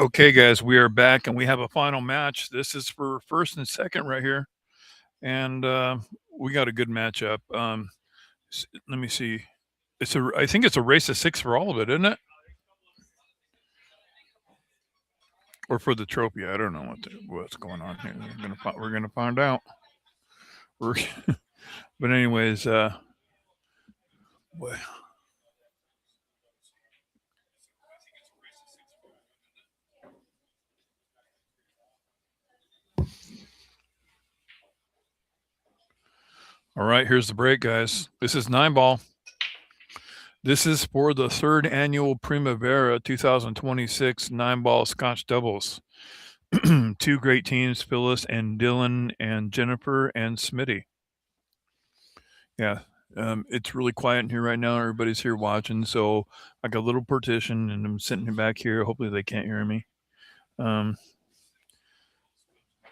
Okay, guys, we are back and we have a final match. This is for first and second right here, and we got a good matchup. Let me see. I think it's a race of six for all of it, isn't it? Or for the trophy? I don't know what's going on here. We're gonna find out. We're, but anyways, boy. All right, here's the break, guys. This is 9-ball. This is for the third annual Primavera 2026 9-ball Scotch doubles. Two great teams, PHYLLIS and Dylan and Jennifer and SMITTY. Yeah, it's really quiet in here right now. Everybody's here watching, so I got a little partition, and I'm sitting back here. Hopefully, they can't hear me.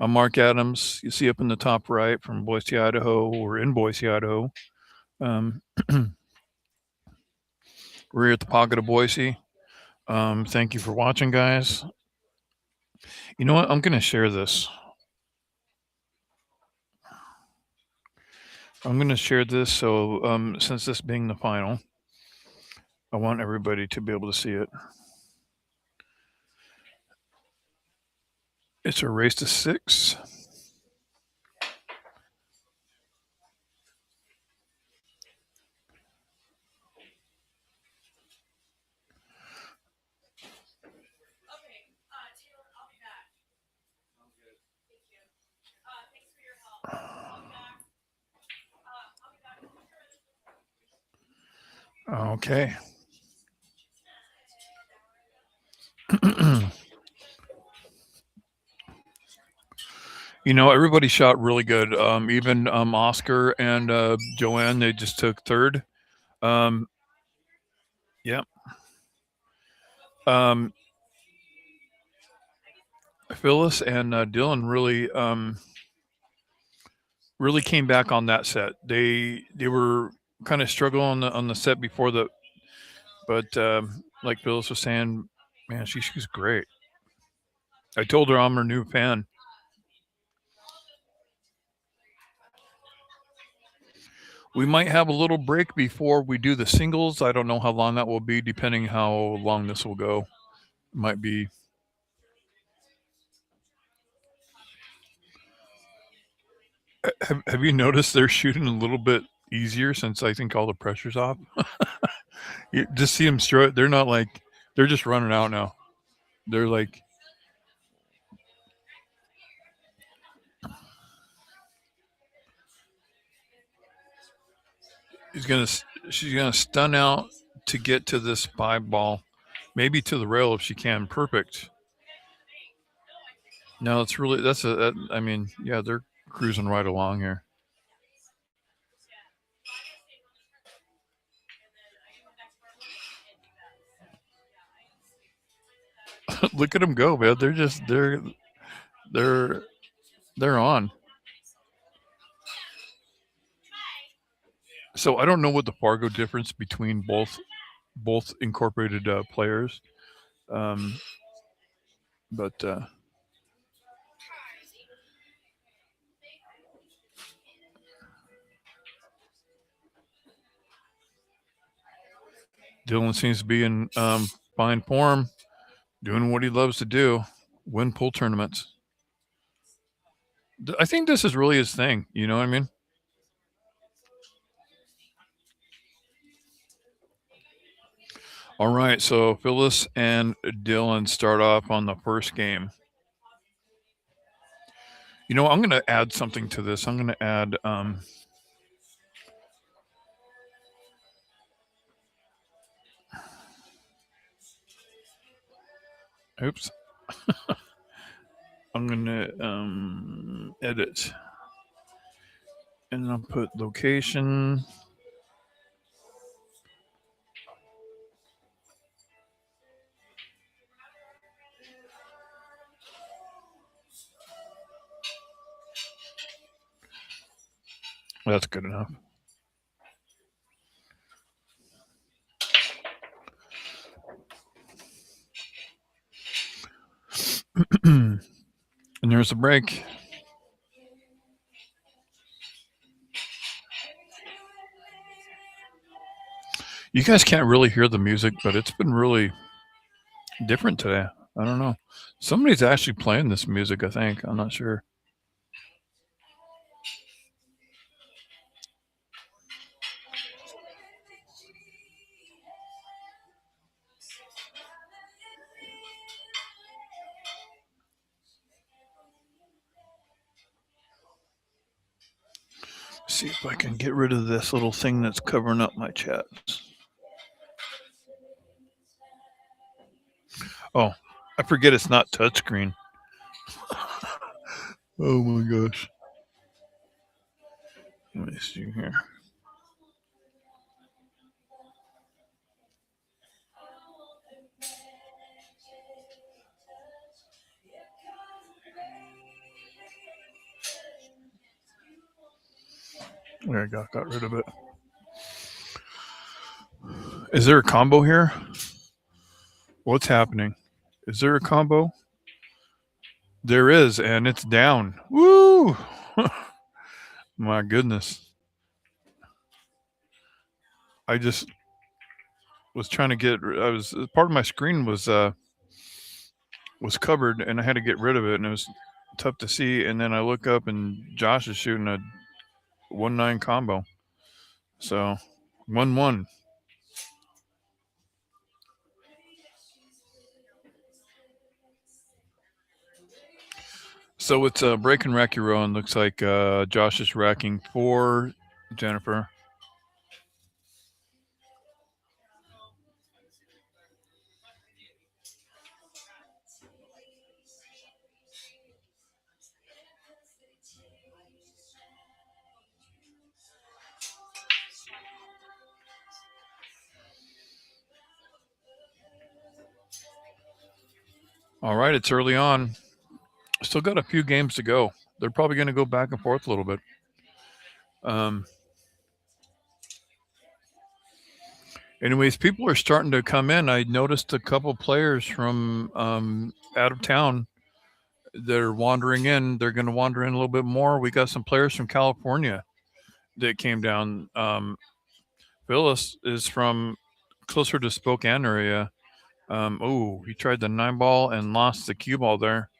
I'm Mark Adams. You see up in the top right from Boise, Idaho. We're in Boise, Idaho. We're here at the Pocket of Boise. Thank you for watching, guys. You know what? I'm going to share this. I'm going to share this. So since this being the final, I want everybody to be able to see it. It's a race to 6. Okay. You know, everybody shot really good. Even Oscar and Joanne, they just took third. Yeah. PHYLLIS and Dylan really came back on that set. They were kind of struggling on the set before but like PHYLLIS was saying, man, she's great. I told her I'm her new fan. We might have a little break before we do the singles. I don't know how long that will be, depending how long this will go. It might be. Have you noticed they're shooting a little bit easier since I think all the pressure's off? You just see them straight. They're not like they're just running out now. They're like she's gonna stun out to get to this 5-ball, maybe to the rail if she can. Perfect. No, it's really I mean, yeah, they're cruising right along here. Look at them go, man. They're on. So I don't know what the Fargo difference between both incorporated players, but Dylan seems to be in fine form, doing what he loves to do, win pool tournaments. I think this is really his thing. You know what I mean? All right, so PHYLLIS and Dylan start off on the first game. You know, I'm going to add something to this. I'm going to add. Oops. I'm going to edit. And I'll put location. That's good enough. And there's a break. You guys can't really hear the music, but it's been really different today. I don't know. Somebody's actually playing this music, I think. I'm not sure. See if I can get rid of this little thing that's covering up my chats. Oh, I forget it's not touchscreen. Oh my gosh. Let me see here. There I got rid of it. Is there a combo here? What's happening? Is there a combo? There is, and it's down. Woo! My goodness. I just was trying to get. I was part of my screen was covered, and I had to get rid of it, and it was tough to see. And then I look up, and Josh is shooting a 1-9 combo. So 1-1. So it's a break and rack your row, and looks like Josh is racking for Jennifer. All right, it's early on. Still got a few games to go. They're probably going to go back and forth a little bit. Anyways, people are starting to come in. I noticed a couple players from out of town that are wandering in. They're going to wander in a little bit more. We got some players from California that came down. PHYLLIS is from closer to Spokane area. Oh, he tried the 9-ball and lost the cue ball there.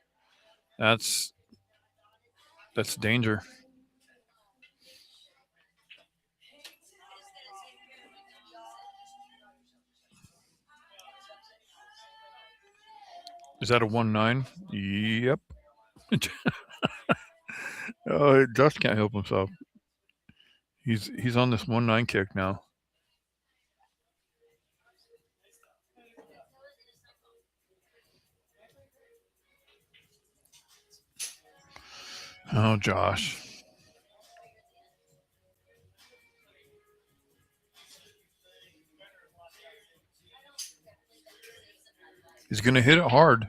That's danger. Is that a 1-9? Yep. Oh, Josh can't help himself. He's on this 1-9 kick now. Oh, Josh. He's going to hit it hard.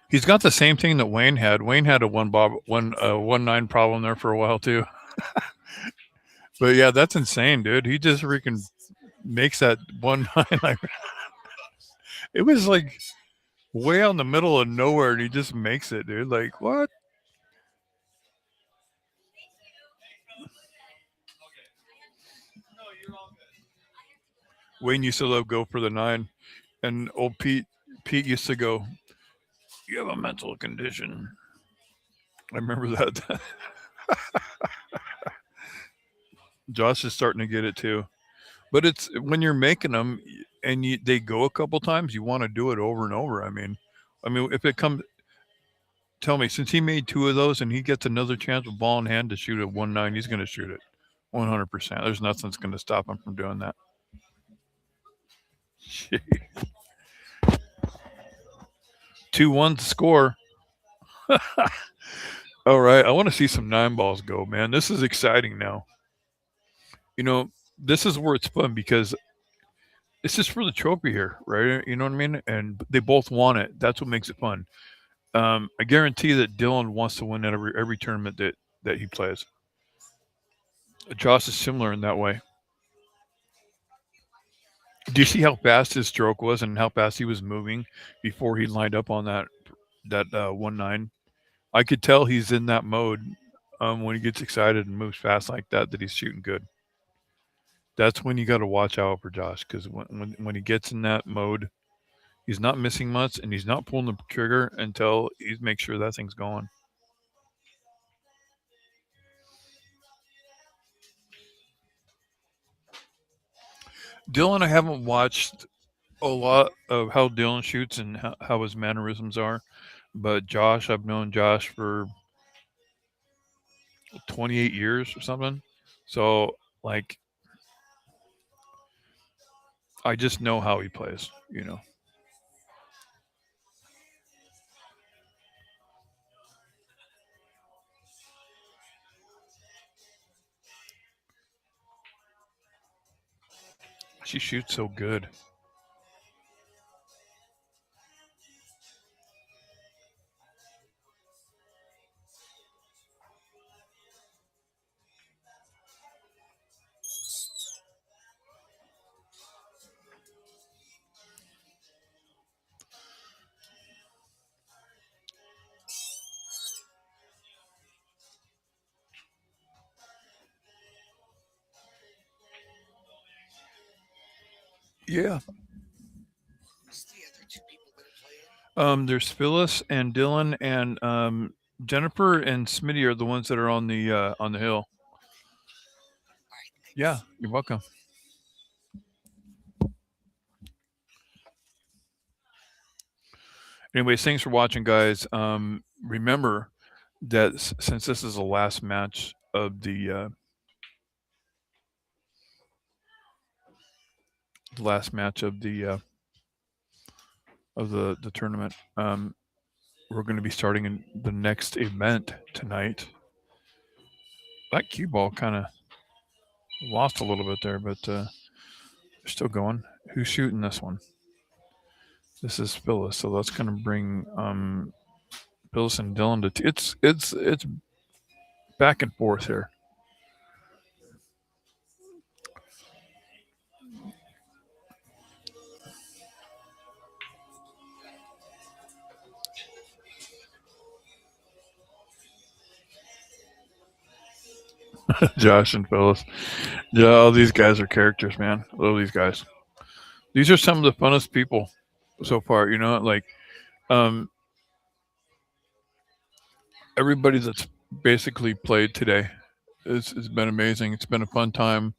He's got the same thing that Wayne had. Wayne had a 1-9 problem there for a while too. But yeah, that's insane, dude. He just freaking makes that 1-9 like it was like way out in the middle of nowhere, and he just makes it, dude. Like what? Wayne used to love go for the 9, and old Pete used to go, "You have a mental condition." I remember that. Josh is starting to get it too. But it's when you're making them and they go a couple times, you want to do it over and over. I mean, if it comes, tell me, since he made 2 of those and he gets another chance with ball in hand to shoot a 1-9, he's going to shoot it 100%. There's nothing that's going to stop him from doing that. 2-1 to score. All right, I want to see some 9 balls go, man. This is exciting now. This is where it's fun because it's just for the trophy here, right? You know what I mean? And they both want it. That's what makes it fun. I guarantee that Dylan wants to win at every tournament that he plays. Josh is similar in that way. Do you see how fast his stroke was and how fast he was moving before he lined up on that 1-9? I could tell he's in that mode when he gets excited and moves fast like that he's shooting good. That's when you got to watch out for Josh because when he gets in that mode, he's not missing much and he's not pulling the trigger until he makes sure that thing's going. Dylan, I haven't watched a lot of how Dylan shoots and how his mannerisms are, but Josh, I've known Josh for 28 years or something. So, like, I just know how he plays, you know. She shoots so good. Yeah. There's Phyllis and Dylan and Jennifer and Smitty are the ones that are on the hill. Yeah, you're welcome. Anyways, thanks for watching, guys. Remember that since this is the last match of the last match of the tournament, we're going to be starting in the next event tonight. That cue ball kind of lost a little bit there, but they're still going. Who's shooting this one? This is Phyllis, so that's going to bring Phyllis and Dylan to. It's back and forth here. Josh and Phyllis. Yeah, all these guys are characters, man. I love these guys. These are some of the funnest people so far. You know, like um, everybody that's basically played today has been amazing. It's been a fun time.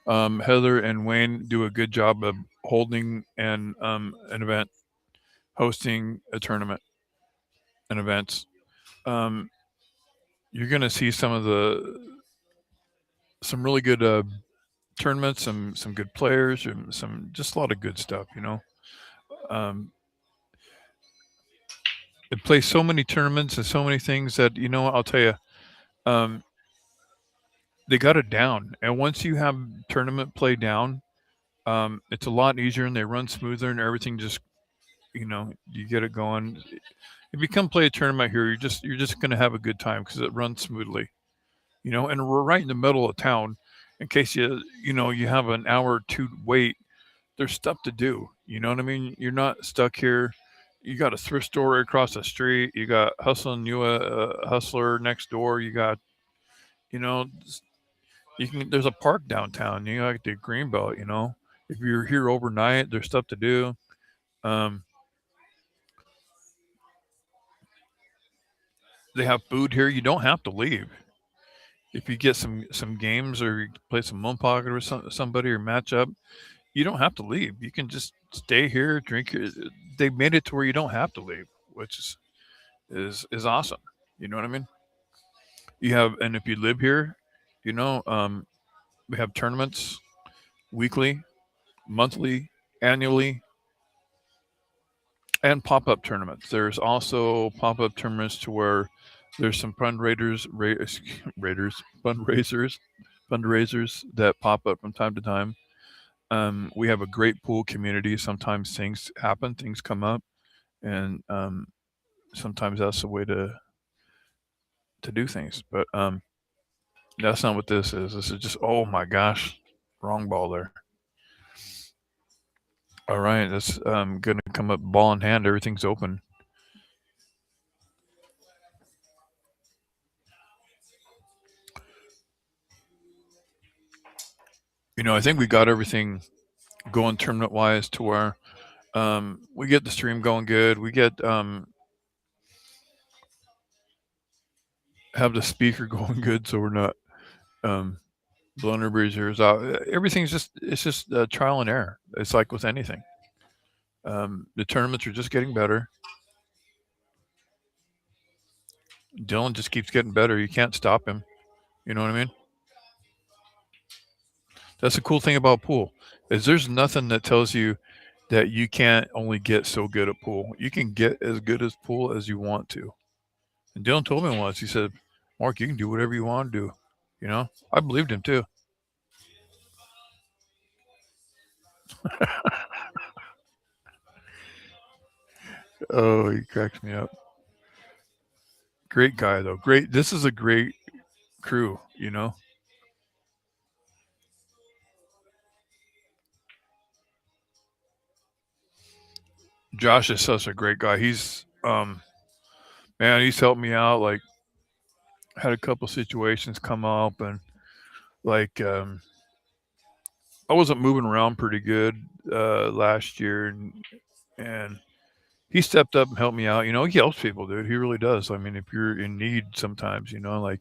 Heather and Wayne do a good job of holding an event, hosting a tournament, and events. Um, you're going to see some really good tournaments, some good players, and some just a lot of good stuff. You know, um, they play so many tournaments and so many things that you know. I'll tell you, um, they got it down. And once you have tournament play down, it's a lot easier and they run smoother and everything just you know you get it going. If you come play a tournament here, you're just going to have a good time because it runs smoothly. You know, and we're right in the middle of town. In case you know you have an hour or two wait, there's stuff to do. You know what I mean? You're not stuck here. You got a thrift store right across the street. You got hustling you a hustler next door. You got you know you can. There's a park downtown. You got the Greenbelt. You know, if you're here overnight, there's stuff to do. Um, they have food here. You don't have to leave. If you get some games or you play some Moon Pocket or somebody or match up, you don't have to leave. You can just stay here, drink your. They made it to where you don't have to leave, which is awesome. You know what I mean? You have, and if you live here, you know, we have tournaments weekly, monthly, annually, and pop up tournaments. There's also pop up tournaments to where there's some raiders, fundraisers that pop up from time to time. We have a great pool community. Sometimes things happen, things come up, and sometimes that's the way to do things. But that's not what this is. This is just oh my gosh, wrong ball there. All right, that's going to come up ball in hand. Everything's open. I think we got everything going tournament wise to where we get the stream going good. We get have the speaker going good, so we're not blowing everybody's ears out. Everything's just trial and error. It's like with anything. The tournaments are just getting better. Dylan just keeps getting better. You can't stop him. You know what I mean? That's the cool thing about pool is there's nothing that tells you that you can't only get so good at pool. You can get as good as pool as you want to. And Dylan told me once, he said, Mark, you can do whatever you want to do. I believed him too. Oh, he cracks me up. Great guy though. Great. This is a great crew. Josh is such a great guy. He's man, he's helped me out. Like had a couple situations come up and like I wasn't moving around pretty good last year and he stepped up and helped me out. He helps people, dude. He really does. I mean, if you're in need sometimes, like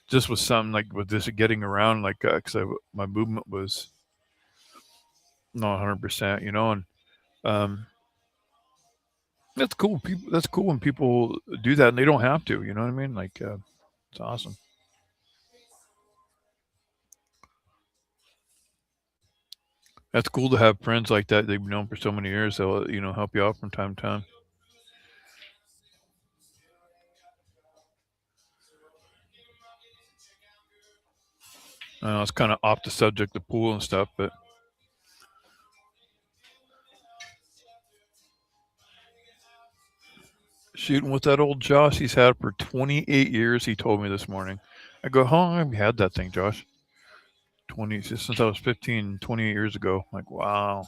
just with something like with this getting around, like because my movement was not 100%, and um, that's cool. People, that's cool when people do that and they don't have to. You know what I mean? Like it's awesome. That's cool to have friends like that they've known for so many years. They'll help you out from time to time. It's kind of off the subject of pool and stuff, but shooting with that old Josh he's had for 28 years. He told me this morning. I go, how long have you had that thing, Josh? 20 since I was 15, 28 years ago. I'm like, wow.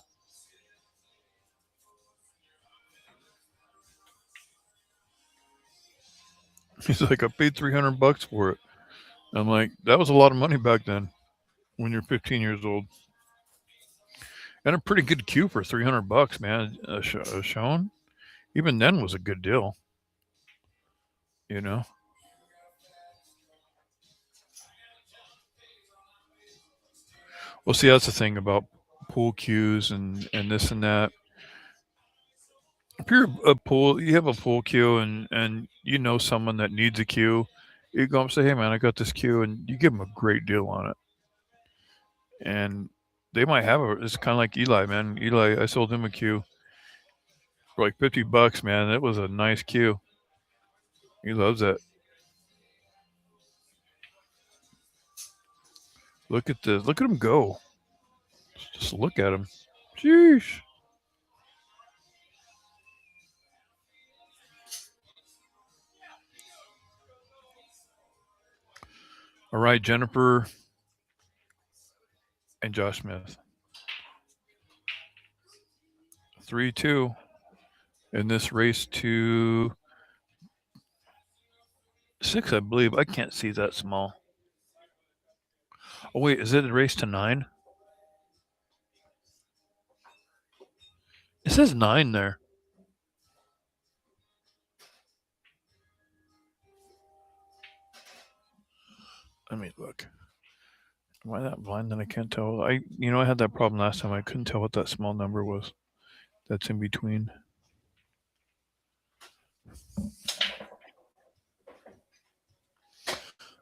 He's like, I paid $300 for it. I'm like, that was a lot of money back then when you're 15 years old. And a pretty good cue for $300, man. Shown. Even then was a good deal. You know. Well, see, that's the thing about pool cues and this and that. If you're you have a pool cue and you know someone that needs a cue, you go and say, hey man, I got this cue, and you give them a great deal on it. And they might have it's kind of like Eli, man. Eli, I sold him a cue for like $50, man. That was a nice cue. He loves it. Look at this. Look at him go. Just look at him. Sheesh. All right, Jennifer and Josh Smith. 3-2 in this race to 6, I believe. I can't see that small. Oh wait, is it a race to 9? It says 9 there. Let me look. Am I that blind that I can't tell? I had that problem last time. I couldn't tell what that small number was. That's in between.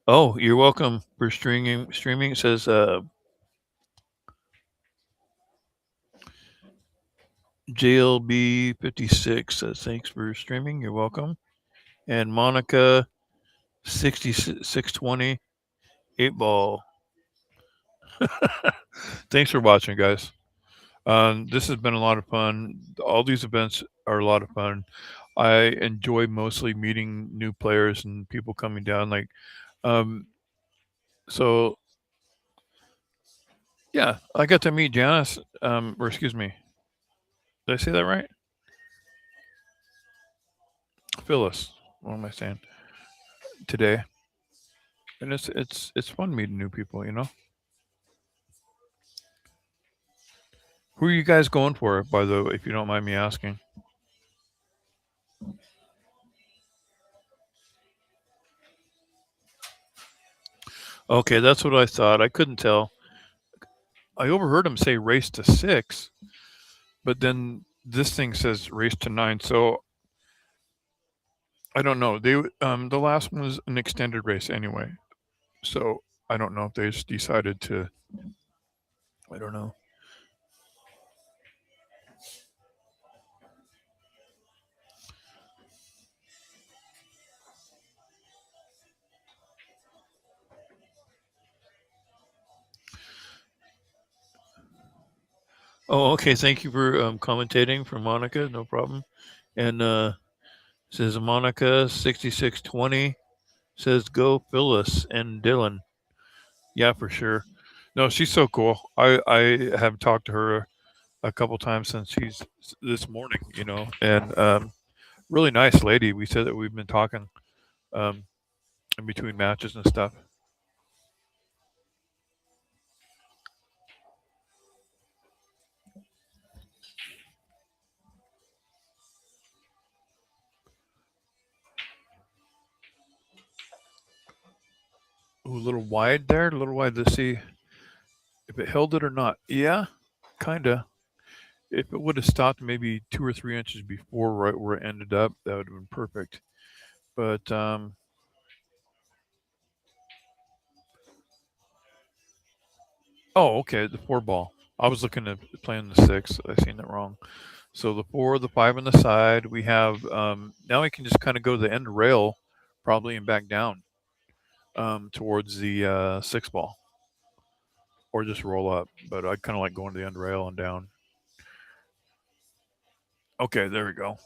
Oh, you're welcome for streaming. It says JLB 56 says thanks for streaming. You're welcome. And Monica 6620 8 ball. Thanks for watching, guys. This has been a lot of fun. All these events are a lot of fun. I enjoy mostly meeting new players and people coming down. Like, so yeah, I got to meet Janice. Or excuse me, Did I say that right? PHYLLIS. What am I saying? Today. And it's fun meeting new people, you know? Who are you guys going for, by the way, if you don't mind me asking? Okay, that's what I thought. I couldn't tell. I overheard him say race to 6, but then this thing says race to 9. So I don't know. The last one was an extended race anyway. So I don't know if they just decided to. I don't know. Oh, okay. Thank you for commentating for Monica. No problem. And says Monica 6620 says go PHYLLIS and Dylan. Yeah, for sure. No, she's so cool. I have talked to her a couple times since she's this morning, you know, and really nice lady. We said that we've been talking um, in between matches and stuff. Ooh, a little wide there, a little wide. Let's see if it held it or not. Yeah, kinda. If it would have stopped maybe 2 or 3 inches before right where it ended up, that would have been perfect. But oh, okay, the 4 ball. I was looking at playing the 6. I seen that wrong. So the 4, the 5 on the side. We have now we can just kind of go to the end rail, probably and back down towards the 6 ball, or just roll up. But I kind of like going to the end rail and down. Okay, there we go.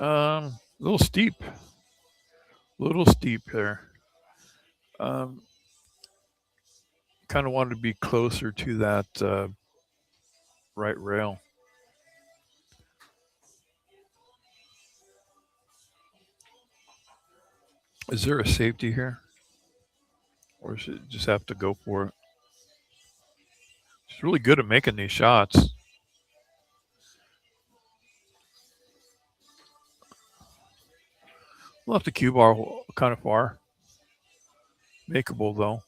A little steep there. Um, kind of wanted to be closer to that right rail. Is there a safety here, or should it just have to go for it? She's really good at making these shots. Left the cue bar kind of far. Makeable though.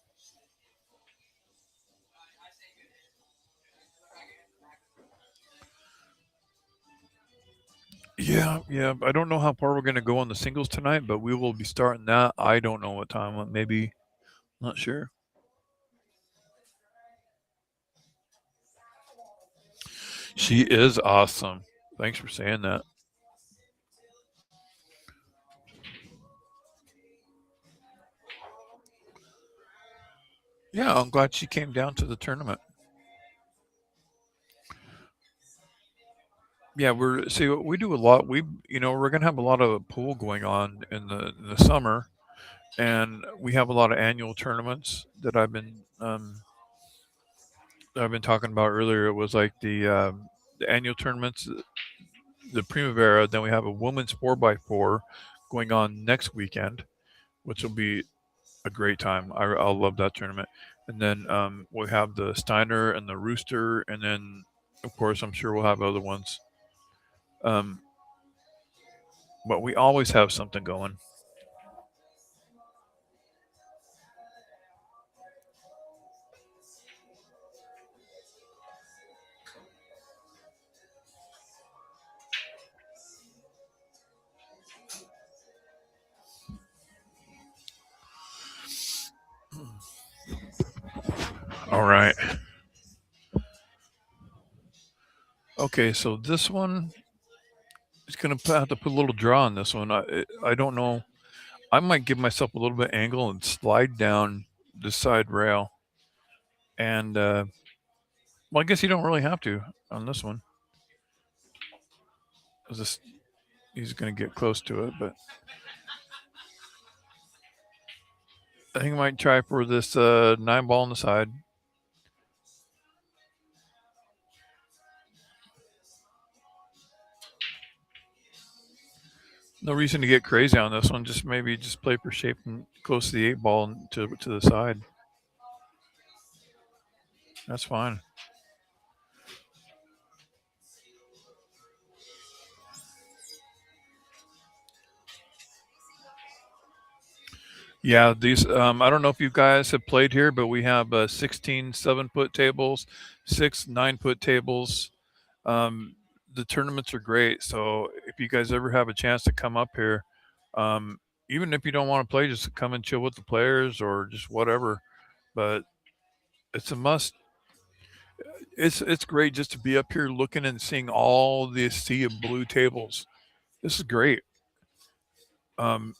Yeah, yeah. I don't know how far we're gonna go on the singles tonight, but we will be starting that. I don't know what time. Maybe not sure. She is awesome. Thanks for saying that. Yeah, I'm glad she came down to the tournament. Yeah, we do a lot. We're gonna have a lot of pool going on in the summer, and we have a lot of annual tournaments that I've been talking about earlier. It was like the annual tournaments, the Primavera. Then we have a women's 4x4 going on next weekend, which will be a great time. I'll love that tournament. And then we'll have the Steiner and the Rooster, and then of course I'm sure we'll have other ones. Um, but we always have something going. All right. Okay, so this one is gonna have to put a little draw on this one. I don't know. I might give myself a little bit angle and slide down the side rail. And well, I guess you don't really have to on this one. This he's gonna get close to it, but I think I might try for this 9 ball on the side. No reason to get crazy on this one. Just maybe just play for shape and close to the 8 ball and to the side. That's fine. Yeah, these I don't know if you guys have played here, but we have 16 7-foot tables, 6 9-foot tables. Um, the tournaments are great. So if you guys ever have a chance to come up here, um, even if you don't want to play, just come and chill with the players or just whatever. But it's a must. It's great just to be up here looking and seeing all this sea of blue tables. This is great. Um,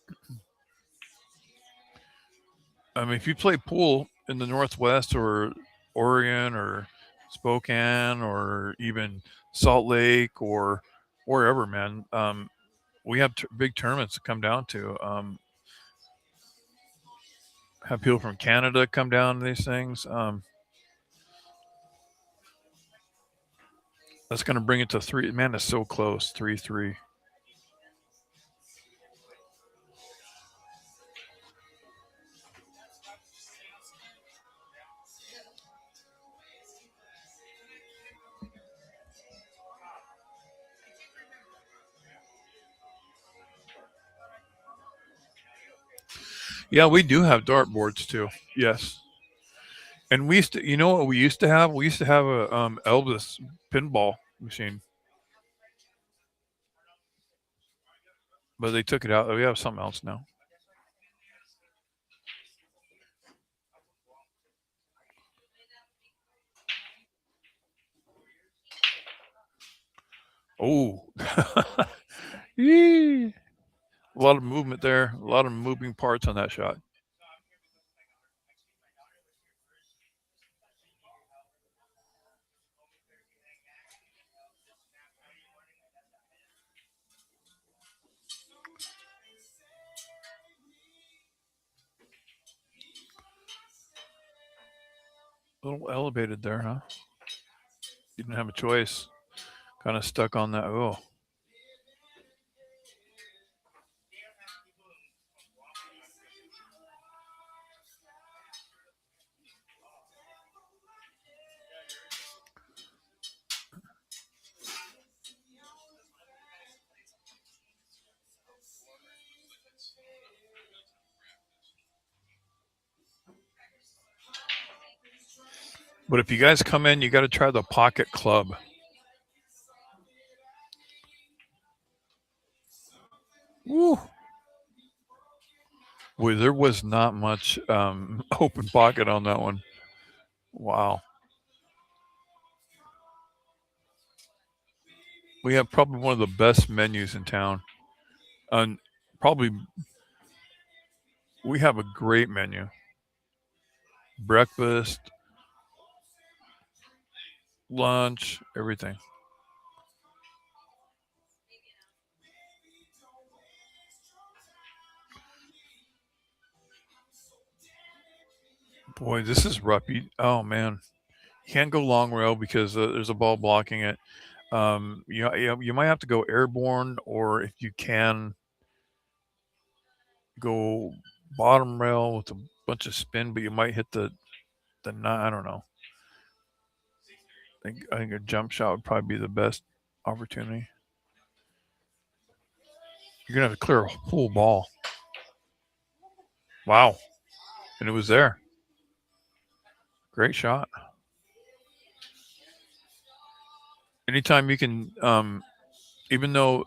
I mean, if you play pool in the Northwest or Oregon or Spokane or even Salt Lake or wherever, man, we have big tournaments to come down to. Have people from Canada come down to these things. That's going to bring it to three. Man, it's so close. 3-3. Yeah, we do have dartboards too. Yes. And we used to, you know what we used to have? We used to have a Elvis pinball machine, but they took it out. We have something else now. Oh, Yee. A lot of movement there. A lot of moving parts on that shot. A little elevated there, huh? You didn't have a choice. Kind of stuck on that. Oh, but if you guys come in, you got to try the pocket club. Woo. Well, there was not much open pocket on that one. Wow. We have probably one of the best menus in town. And probably we have a great menu. Breakfast, lunch, everything. Boy, this is rough. Oh man, you can't go long rail because there's a ball blocking it. You might have to go airborne, or if you can go bottom rail with a bunch of spin, but you might hit the nine. I don't know. I think a jump shot would probably be the best opportunity. You're gonna have to clear a full ball. Wow, and it was there. Great shot. Anytime you can, even though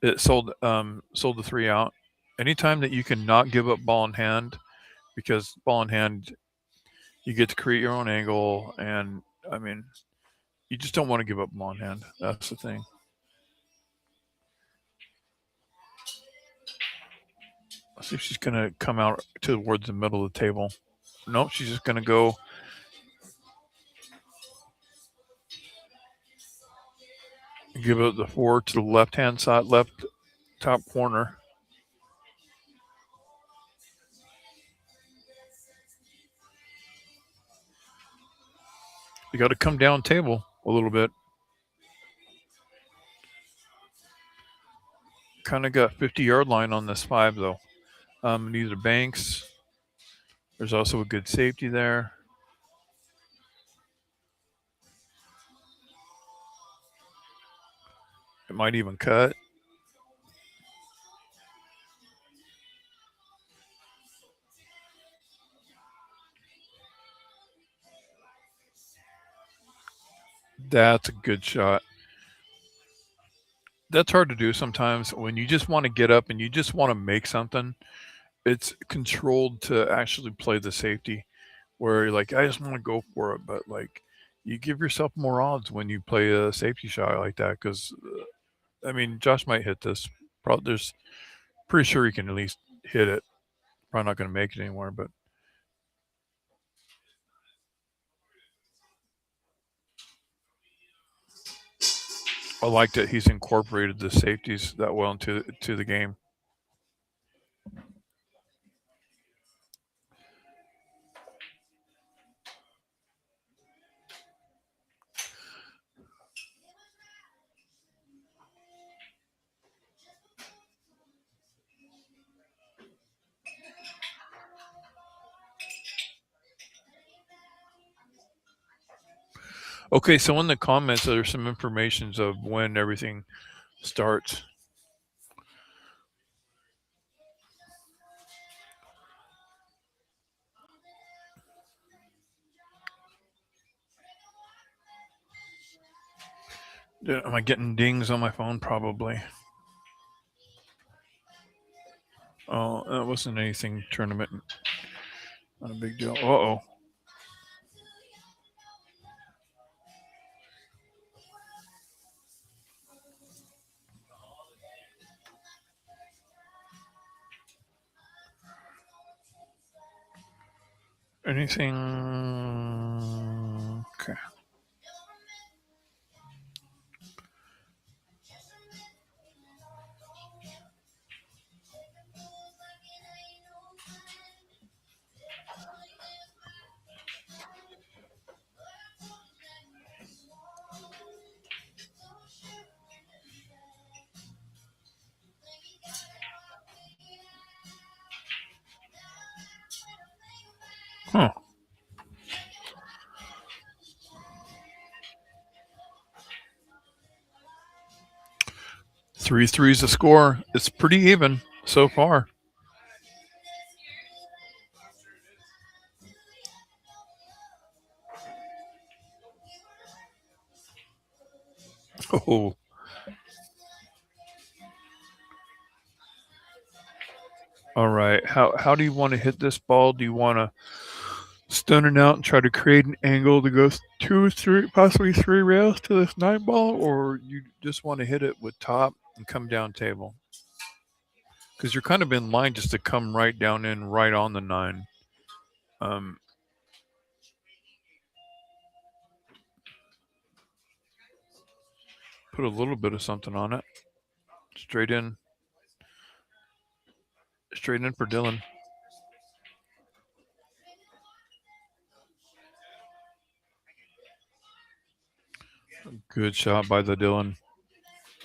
it sold the three out, anytime that you can not give up ball in hand, because ball in hand you get to create your own angle, and I mean you just don't want to give up ball in hand. That's the thing. Let's see if she's gonna come out towards the middle of the table. Nope, she's just gonna go give it the four to the left hand side, left top corner. You got to come down table a little bit. kind of got 50-yard line on this 5 though. These are banks. There's also a good safety there. It might even cut. That's a good shot. That's hard to do sometimes when you just want to get up and you just want to make something. It's controlled to actually play the safety where you're like, I just want to go for it. But like, you give yourself more odds when you play a safety shot like that because, I mean, Josh might hit this. Probably, there's pretty sure he can at least hit it. Probably not going to make it anymore, but I like that he's incorporated the safeties that well into the game. Okay, so in the comments, there's some informations of when everything starts. Am I getting dings on my phone? Probably. Oh, that wasn't anything tournament. Not a big deal. Uh-oh. Anything? Okay. Huh. 3-3's the score. It's pretty even so far. Oh. All right. How do you want to hit this ball? Do you want to stun it out and try to create an angle to go 2, 3, possibly 3 rails to this 9 ball, or you just want to hit it with top and come down table? Because you're kind of in line just to come right down in right on the 9. Put a little bit of something on it. Straight in for Dylan. Good shot by the Dylan.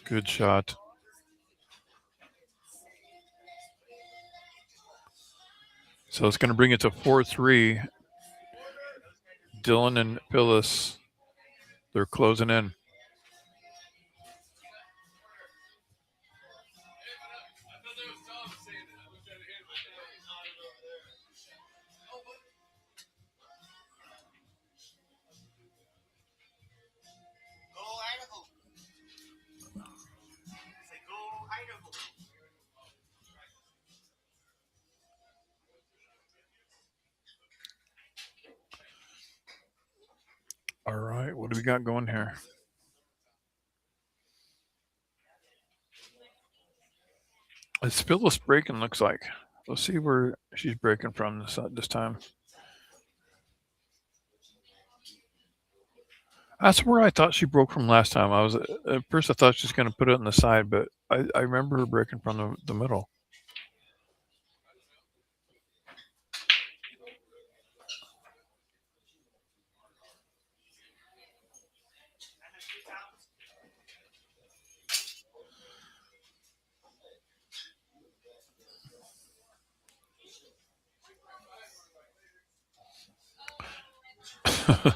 Good shot. So it's going to bring it to 4-3. Dylan and PHYLLIS, they're closing in. All right, what do we got going here? It's PHYLLIS breaking, looks like. Let's see where she's breaking from this time. That's where I thought she broke from last time. At first I thought she was going to put it on the side, but I remember her breaking from the middle.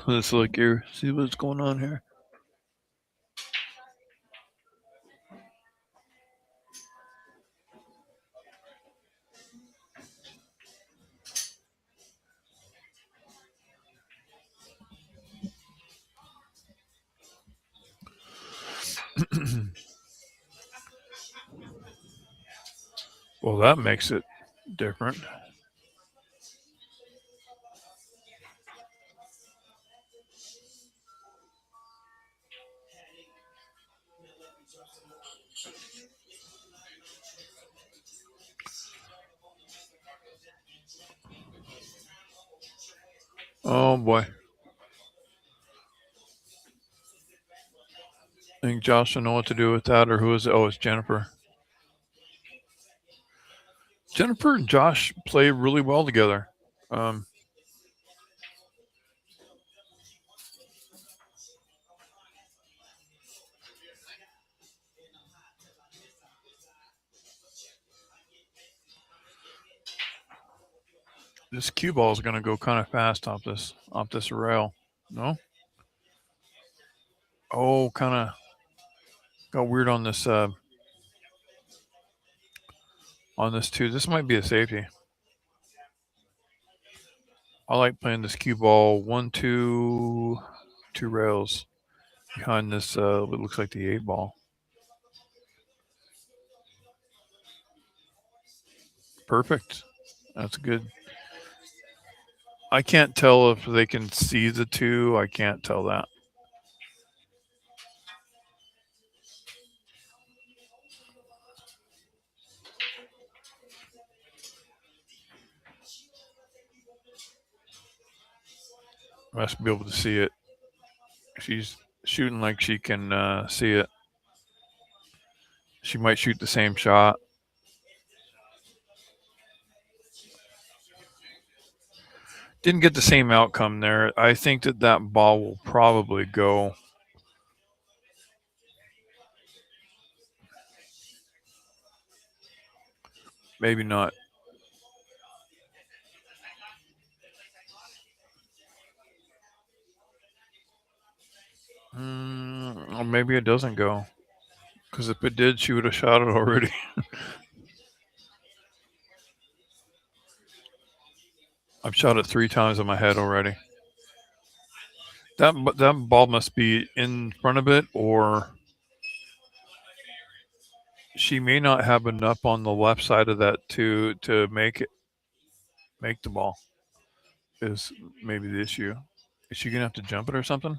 Let's look here. See what's going on here. Well, that makes it different. Oh boy. I think Josh will know what to do with that, or who is it? Oh, it's Jennifer. Jennifer and Josh play really well together. This cue ball is going to go kind of fast off this rail. No? Oh, kind of got weird on this too. This might be a safety. I like playing this cue ball 1, 2 rails behind this. What looks like the 8 ball. Perfect. That's good. I can't tell if they can see the 2. I can't tell that. Must be able to see it. She's shooting like she can see it. She might shoot the same shot. Didn't get the same outcome there. I think that ball will probably go. Maybe not. Or maybe it doesn't go. Because if it did, she would have shot it already. I've shot it 3 times in my head already. That ball must be in front of it, or she may not have enough on the left side of that to make the ball. Is maybe the issue. Is she gonna have to jump it or something?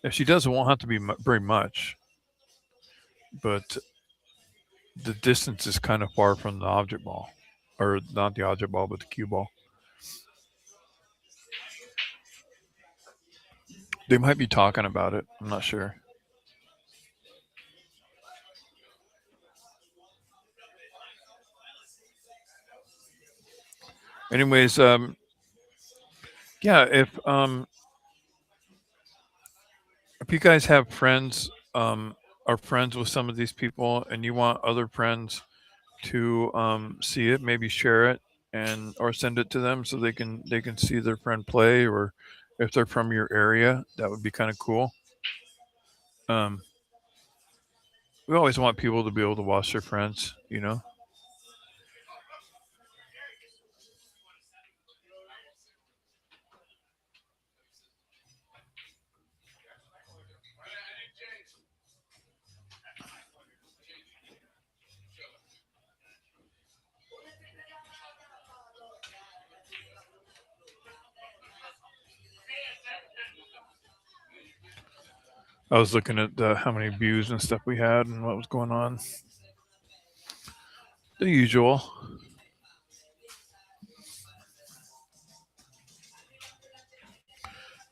If she does, it won't have to be very much. But the distance is kind of far from the object ball, or not the object ball, but the cue ball. They might be talking about it. I'm not sure. Anyways, yeah, if you guys have friends, are friends with some of these people, and you want other friends to see it, maybe share it and or send it to them so they can see their friend play, or if they're from your area, that would be kind of cool. Um, we always want people to be able to watch their friends, you know. I was looking at how many views and stuff we had and what was going on. The usual.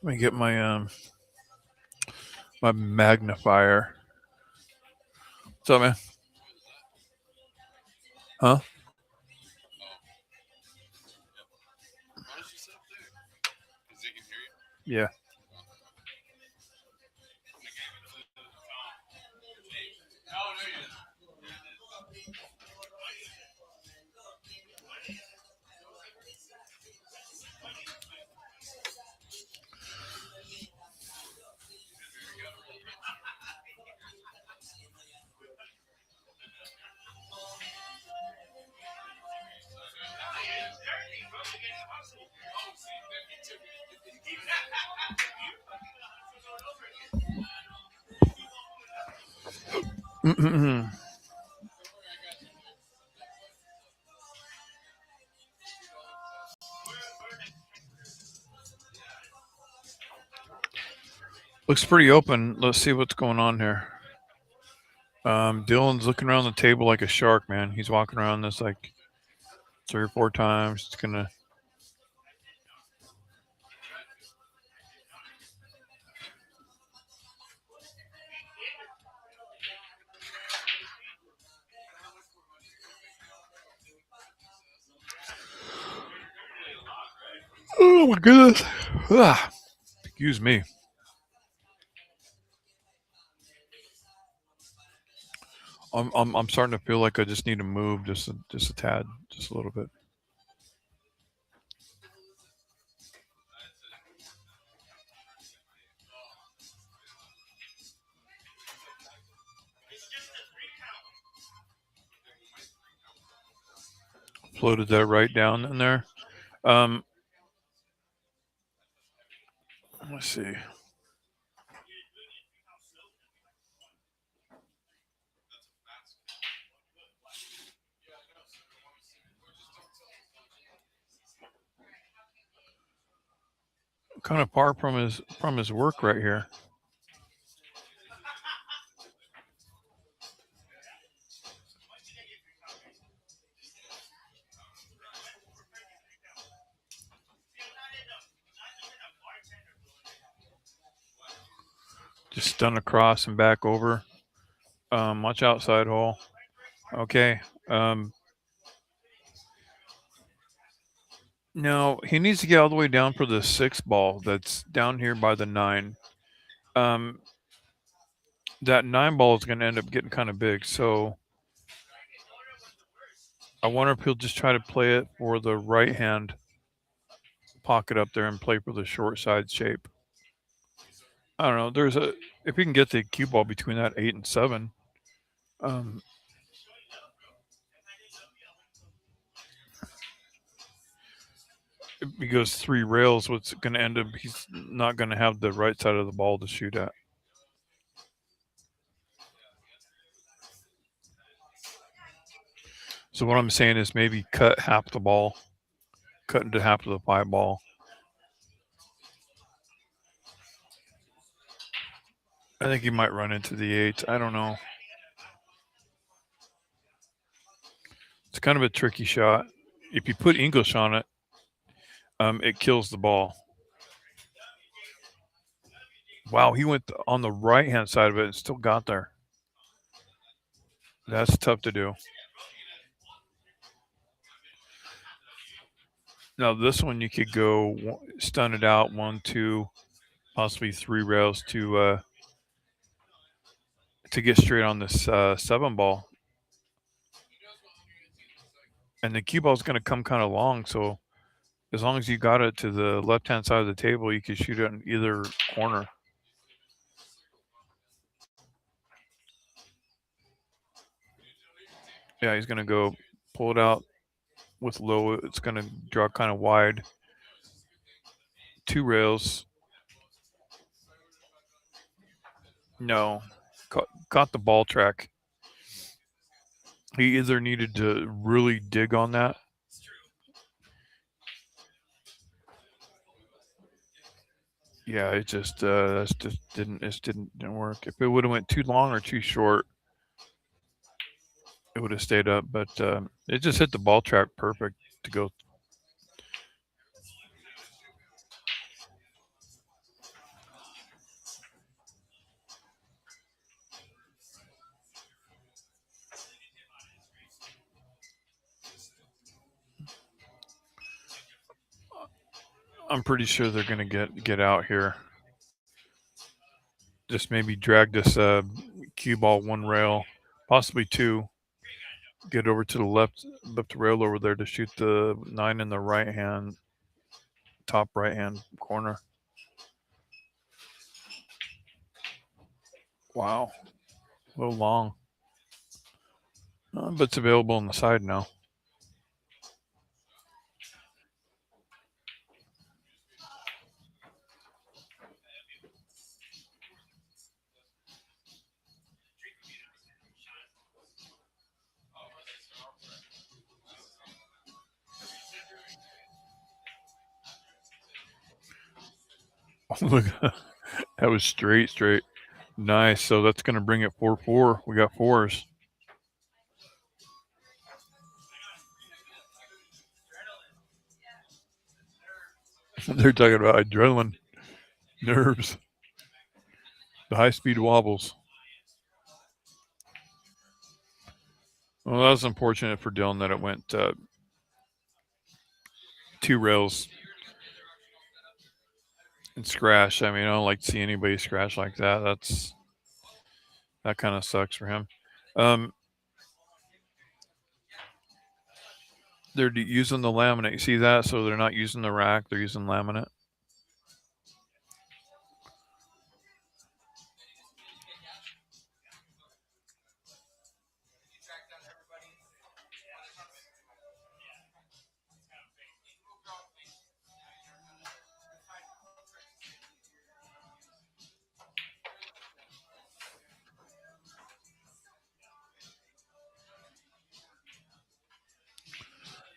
Let me get my my magnifier. What's up, man? Huh? Yeah. Looks pretty open. Let's see what's going on here. Dylan's looking around the table like a shark, man. He's walking around this like 3 or 4 times. It's gonna. Oh my goodness. Ah, excuse me. I'm starting to feel like I just need to move just a tad, just a little bit. Floated that right down in there. Let's see. Kind of far from his work right here. Just stun across and back over. Watch outside hole. Okay. No, he needs to get all the way down for the 6 ball that's down here by the 9. Um, that 9 ball is going to end up getting kind of big. So I wonder if he'll just try to play it for the right hand pocket up there and play for the short side shape. I don't know. If he can get the cue ball between that 8 and 7. If he goes 3 rails, what's going to end up? He's not going to have the right side of the ball to shoot at. So what I'm saying is maybe cut half the ball, cut into half of the 5 ball. I think he might run into the 8. I don't know. It's kind of a tricky shot. If you put English on it, it kills the ball. Wow, he went on the right hand side of it and still got there. That's tough to do. Now this one you could go stun it out 1, 2, possibly 3 rails to get straight on this 7 ball. And the cue ball is going to come kind of long, so as long as you got it to the left-hand side of the table, you could shoot it in either corner. Yeah, he's going to go pull it out with low. It's going to draw kind of wide. 2 rails. No, caught the ball track. He either needed to really dig on that. Yeah, it just didn't work. If it would have went too long or too short, it would have stayed up. But it just hit the ball track perfect to go. I'm pretty sure they're gonna get out here. Just maybe drag this cue ball 1 rail, possibly 2. Get over to the left rail over there to shoot the 9 in the right hand, top right hand corner. Wow, a little long, but it's available on the side now. Look, that was straight. Nice. So that's going to bring it 4-4. We got fours. They're talking about adrenaline, nerves, the high-speed wobbles. Well, that was unfortunate for Dylan that it went 2 rails and scratch. I mean, I don't like to see anybody scratch like that. That kind of sucks for him. They're using the laminate. You see that? So they're not using the rack. They're using laminate.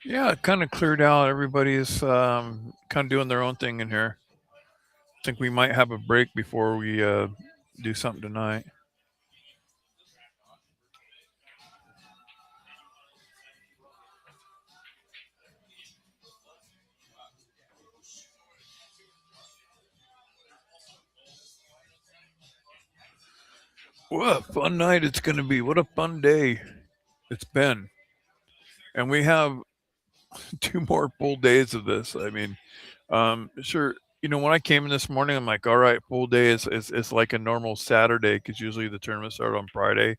Yeah, it kind of cleared out. Everybody's kind of doing their own thing in here. I think we might have a break before we do something tonight. What a fun night it's going to be. What a fun day it's been. And we have 2 more full days of this. I mean, sure. When I came in this morning, I'm like, all right, full day is like a normal Saturday because usually the tournament started on Friday.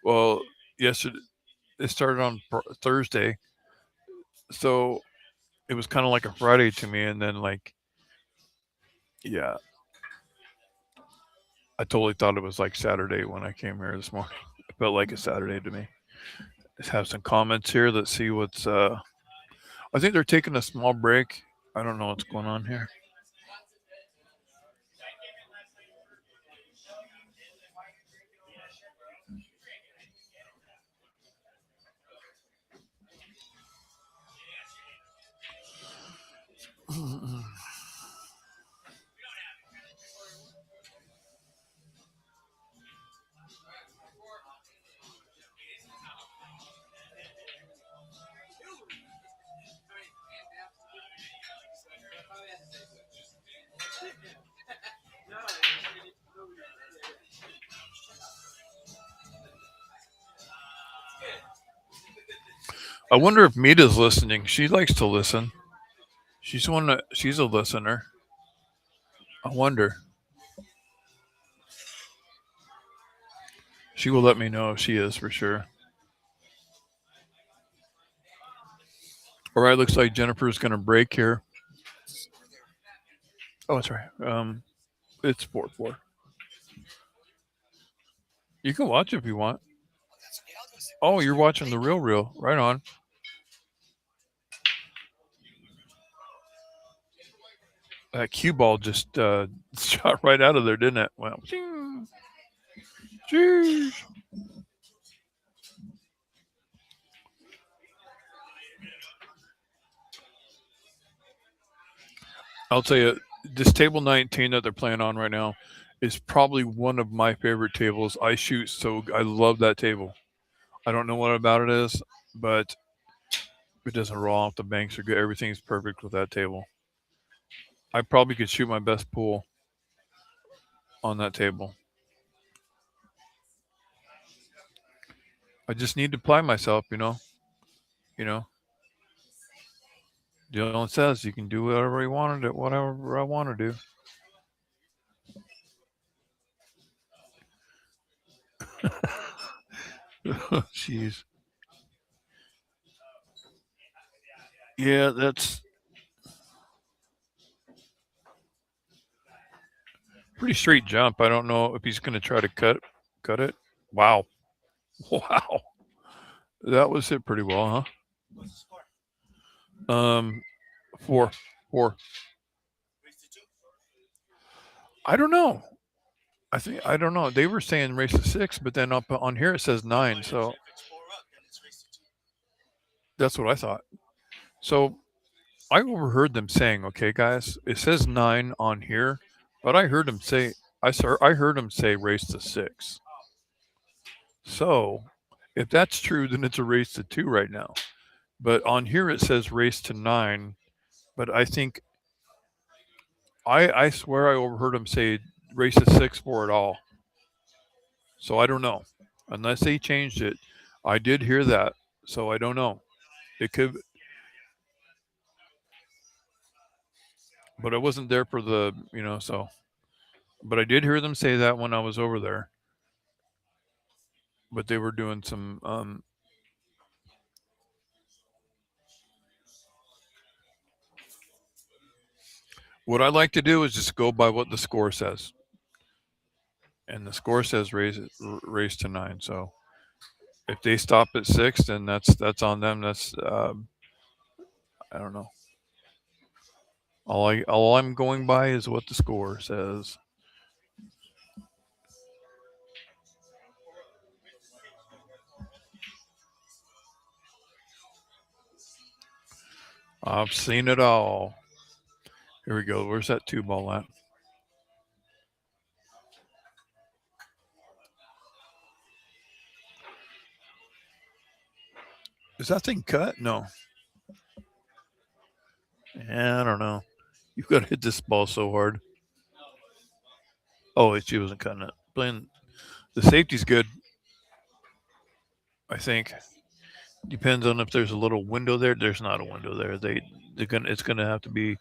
Well, yesterday it started on Thursday, so it was kind of like a Friday to me. And then yeah, I totally thought it was like Saturday when I came here this morning. It felt like a Saturday to me. Let's have some comments here. Let's see what's. I think they're taking a small break. I don't know what's going on here. I wonder if Mita's listening. She likes to listen. She's a listener. I wonder. She will let me know if she is for sure. All right, looks like Jennifer's going to break here. Oh, that's right. It's 4-4. You can watch if you want. Oh, you're watching the real reel. Right on. That cue ball just shot right out of there, didn't it? Well, jeez. I'll tell you, this table 19 that they're playing on right now is probably one of my favorite tables. I shoot so I love that table. I don't know what about it is, but it doesn't roll off. The banks are good. Everything's perfect with that table. I probably could shoot my best pool on that table. I just need to apply myself, You know. Dylan says you can do whatever you want to do, whatever I want to do. Jeez. Yeah, that's pretty straight jump. I don't know if he's going to try to cut it. Wow. Wow. That was hit pretty well, huh? 4. I don't know. I don't know. They were saying race to 6, but then up on here it says 9. So that's what I thought. So I overheard them saying, "Okay, guys, it says 9 on here, But I heard him say I heard him say race to 6. So if that's true, then it's a race to 2 right now. But on here it says race to 9. But I think I swear I overheard him say race to 6 for it all. So I don't know. Unless they changed it. I did hear that. So I don't know. It could, but I wasn't there for the, so. But I did hear them say that when I was over there. But they were doing some. What I like to do is just go by what the score says, and the score says race to 9. So if they stop at 6, then that's on them. That's I don't know. All I'm going by is what the score says. I've seen it all. Here we go. Where's that 2 ball at? Is that thing cut? No. Yeah, I don't know. You've got to hit this ball so hard. Oh, she wasn't cutting it. Playing the safety's good. I think depends on if there's a little window there. There's not a window there. It's gonna have to be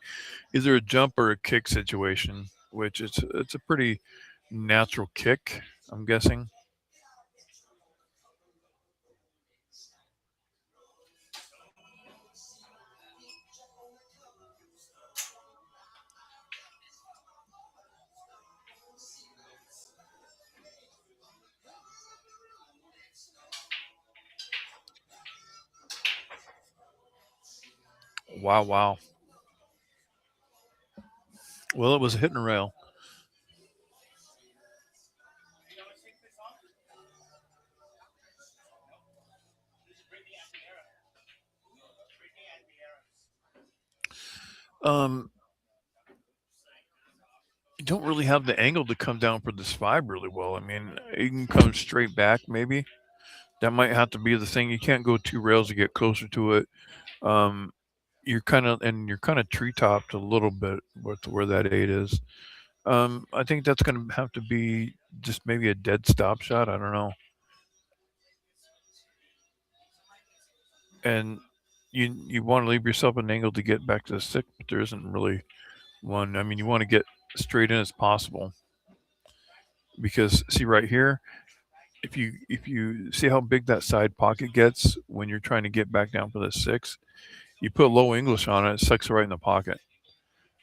either a jump or a kick situation, which it's a pretty natural kick. I'm guessing. Wow, wow. Well, it was a hit and rail. Um, you don't really have the angle to come down for this 5 really well. I mean, you can come straight back maybe. That might have to be the thing. You can't go 2 rails to get closer to it. Um, you're kind of tree topped a little bit with where that 8 is. I think that's going to have to be just maybe a dead stop shot. I don't know. And you want to leave yourself an angle to get back to the 6, but there isn't really one. I mean, you want to get straight in as possible because see right here, if you see how big that side pocket gets when you're trying to get back down for the 6, you put low English on it, it sucks right in the pocket.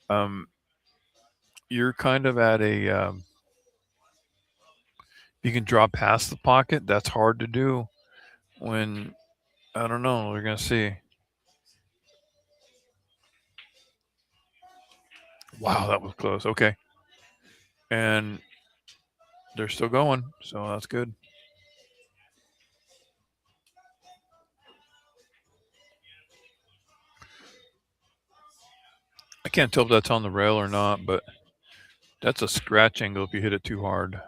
Um, you're kind of at a you can draw past the pocket. That's hard to do when I don't know. We're gonna see. Wow, that was close. Okay, and they're still going, so that's good. I can't tell if that's on the rail or not, but that's a scratch angle if you hit it too hard.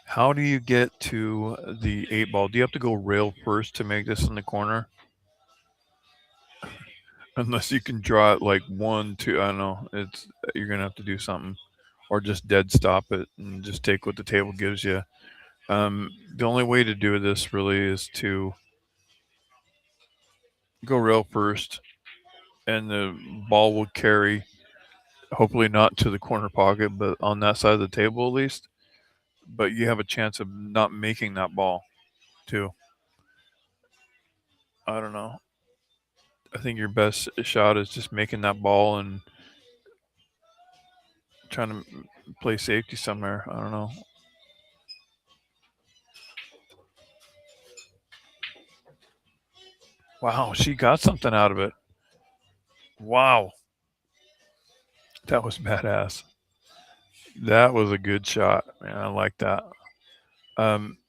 How do you get to the 8 ball? Do you have to go rail first to make this in the corner? Unless you can draw it like 1, 2. I don't know. It's you're gonna have to do something, or just dead stop it and just take what the table gives you. The only way to do this really is to go rail first, and the ball will carry. Hopefully not to the corner pocket, but on that side of the table at least. But you have a chance of not making that ball too. I don't know. I think your best shot is just making that ball and trying to play safety somewhere. I don't know. Wow, she got something out of it. Wow, that was badass. That was a good shot, man. I like that.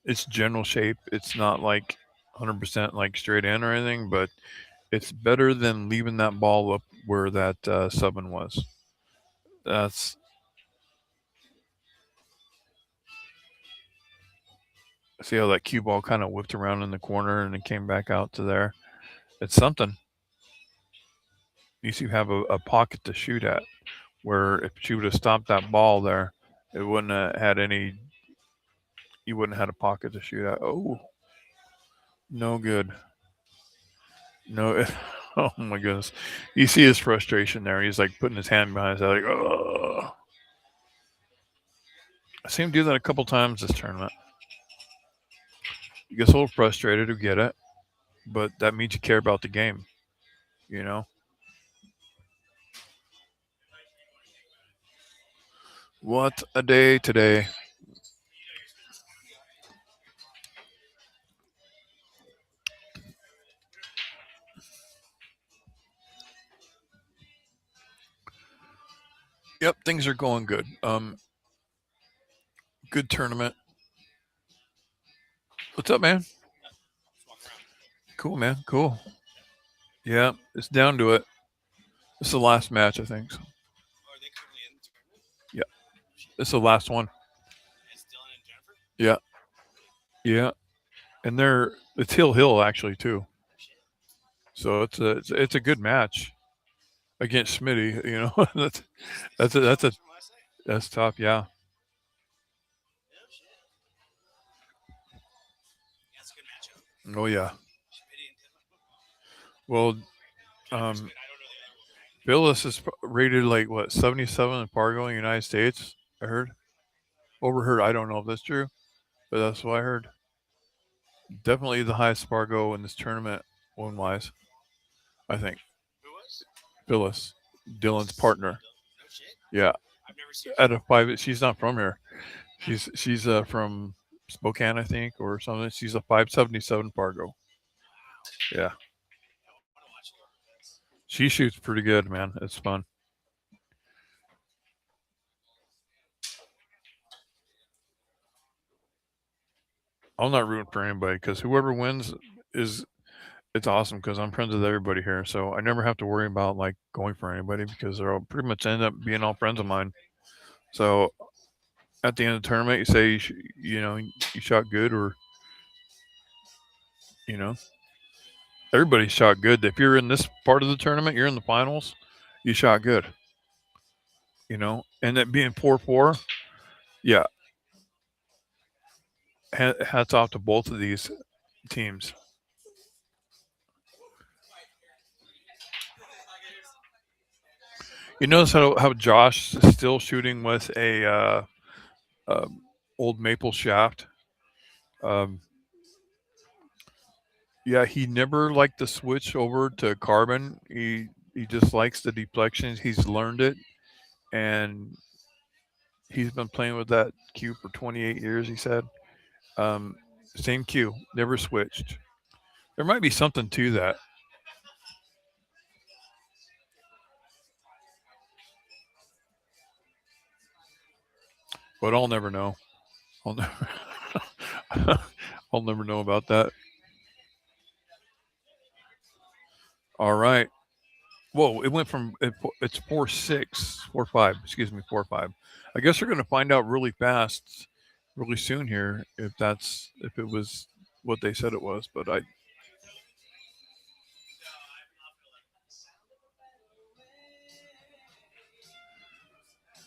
It's general shape. It's not like 100% like straight in or anything, but It's better than leaving that ball up where that 7 was. That's see how that cue ball kind of whipped around in the corner and it came back out to there. It's something. You see, you have a pocket to shoot at. Where if she would have stopped that ball there, it wouldn't have had any. You wouldn't have had a pocket to shoot at. Oh, no good. No. Oh my goodness. You see his frustration there. He's like putting his hand behind his head, like, oh. I seen him do that a couple times this tournament. He gets a little frustrated. We get it, but that means you care about the game. You know. What a day today. Yep, things are going good. Good tournament. What's up, man? Cool, man. Cool. Yeah, it's down to it. This is the last match, I think. So. Yeah, this is the last one. Yeah, yeah, and it's Hill actually too. So it's a good match against Smitty. You know, that's tough. Yeah. Oh yeah. Well, um, PHYLLIS is rated like what 77 in Fargo in the United States. I heard. Overheard. I don't know if that's true, but that's what I heard. Definitely the highest Fargo in this tournament, win wise. I think. PHYLLIS, Dylan's partner. Yeah, out of 5, she's not from here. She's from Spokane, I think, or something. She's a 577 Fargo. Yeah, she shoots pretty good, man. It's fun. I'm not rooting for anybody because whoever wins is it's awesome because I'm friends with everybody here, so I never have to worry about like going for anybody because they're all pretty much end up being all friends of mine. So at the end of the tournament, you say you know you shot good, or you know everybody shot good. If you're in this part of the tournament, you're in the finals, you shot good. You know, and that being 4-4, yeah, hats off to both of these teams. You notice how Josh is still shooting with a uh, old maple shaft. Um, yeah, he never liked to switch over to carbon. He just likes the deflections. He's learned it, and he's been playing with that cue for 28 years. He said, um, same cue, never switched. There might be something to that, but I'll never know. I'll never, I'll never know about that. All right. Whoa! It went from it's 4-6, 4-5. Excuse me, 4-5. I guess we're going to find out really fast, really soon here if it was what they said it was. But I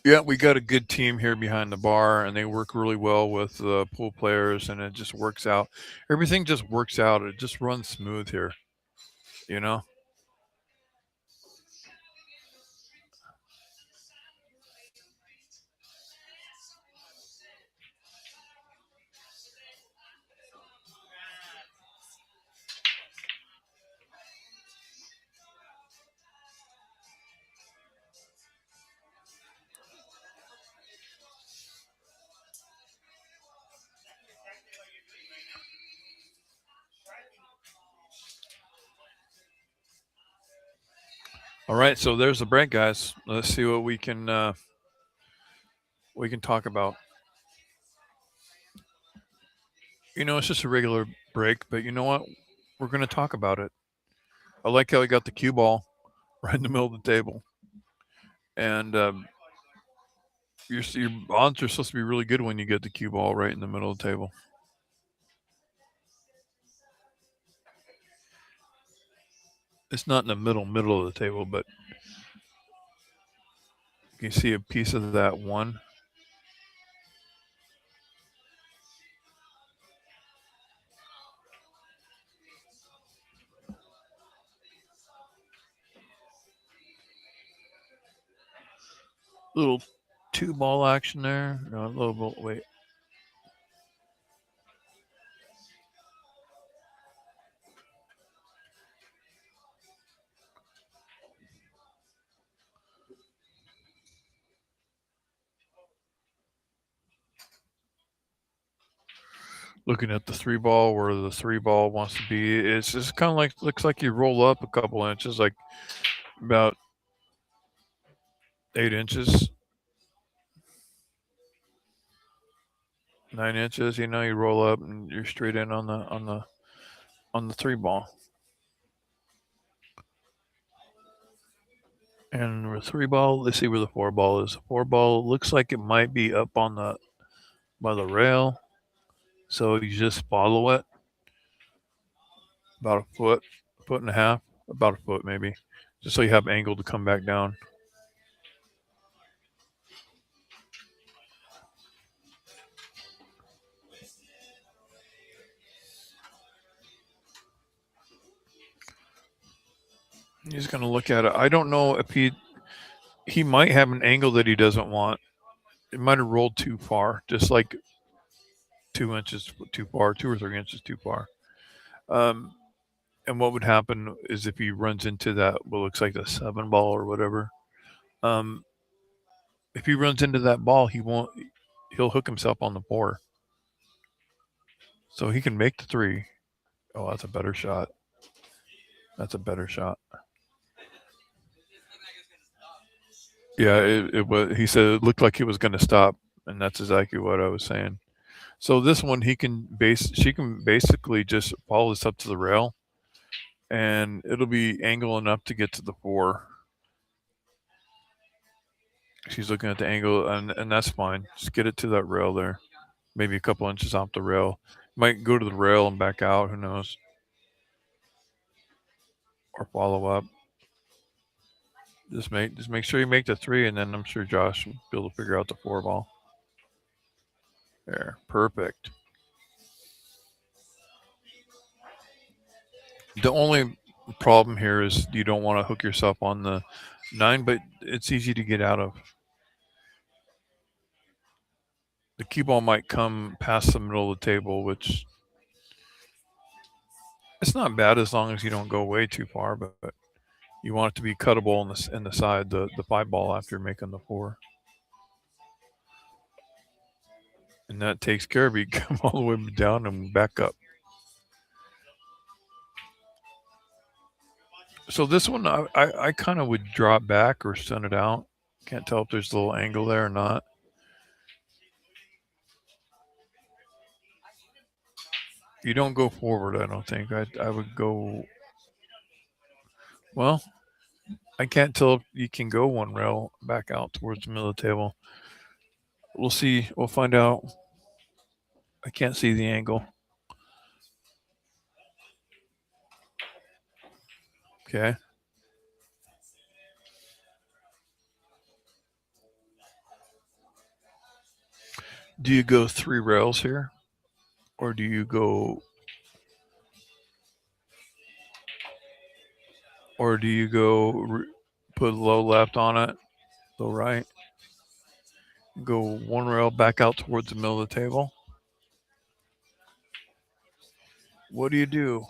yeah, we got a good team here behind the bar, and they work really well with the pool players, and it just works out. Everything just works out. It just runs smooth here. You know. All right, so there's the break, guys. Let's see what we can talk about. You know, it's just a regular break, but you know what? We're going to talk about it. I like how he got the cue ball right in the middle of the table. And your odds are supposed to be really good when you get the cue ball right in the middle of the table. It's not in the middle of the table, but you can see a piece of that one. Little two ball action there. No, a little bit. Wait. Looking at the three ball where the three ball wants to be, it's just kind of like looks like you roll up a couple inches, like about 8 inches, 9 inches. You know, you roll up and you're straight in on the three ball. And the three ball, let's see where the four ball is. The four ball looks like it might be up on the by the rail. So you just follow it about a foot and a half, about a foot maybe, just so you have angle to come back down. He's going to look at it. I don't know if he might have an angle that he doesn't want. It might have rolled too far, just like 2 inches too far, 2 or 3 inches too far. And what would happen is if he runs into that, what looks like the seven ball or whatever, um, if he runs into that ball, he'll hook himself on the four. So he can make the three. Oh, that's a better shot. That's a better shot. Yeah, it was. He said it looked like it was going to stop, and that's exactly what I was saying. So this one, she can basically just follow this up to the rail, and it'll be angle enough to get to the four. She's looking at the angle, and that's fine. Just get it to that rail there, maybe a couple inches off the rail. Might go to the rail and back out. Who knows? Or follow up. Just make sure you make the three, and then I'm sure Josh will be able to figure out the four ball. There, perfect. The only problem here is you don't want to hook yourself on the nine, but it's easy to get out of. The cue ball might come past the middle of the table, which it's not bad as long as you don't go way too far, but you want it to be cuttable in the side, the five ball after making the four. And that takes care of it. Come all the way down and back up. So this one, I kind of would drop back or send it out. Can't tell if there's a little angle there or not. You don't go forward, I don't think. I would go. Well, I can't tell if you can go one rail back out towards the middle of the table. We'll see. We'll find out. I can't see the angle. Okay. Do you go three rails here? Or do you go. Or do you go put low left on it, low right? Go one rail back out towards the middle of the table? What do you do?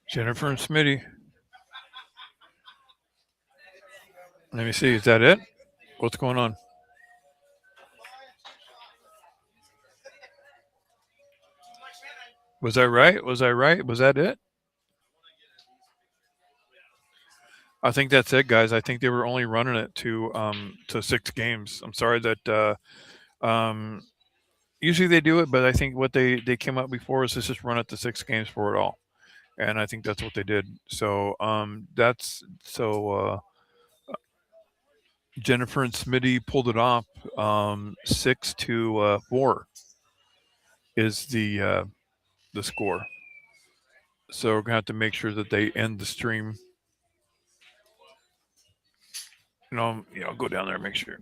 Jennifer and Smitty. Let me see. Is that it? What's going on? Was I right? Was I right? Was that it? I think that's it, guys. I think they were only running it to 6 games. I'm sorry that usually they do it, but I think what they came up before is let's just run it to 6 games for it all, and I think that's what they did. So that's so Jennifer and Smitty pulled it off. 6-4 is the score. So we're gonna have to make sure that they end the stream. I'll go down there and make sure.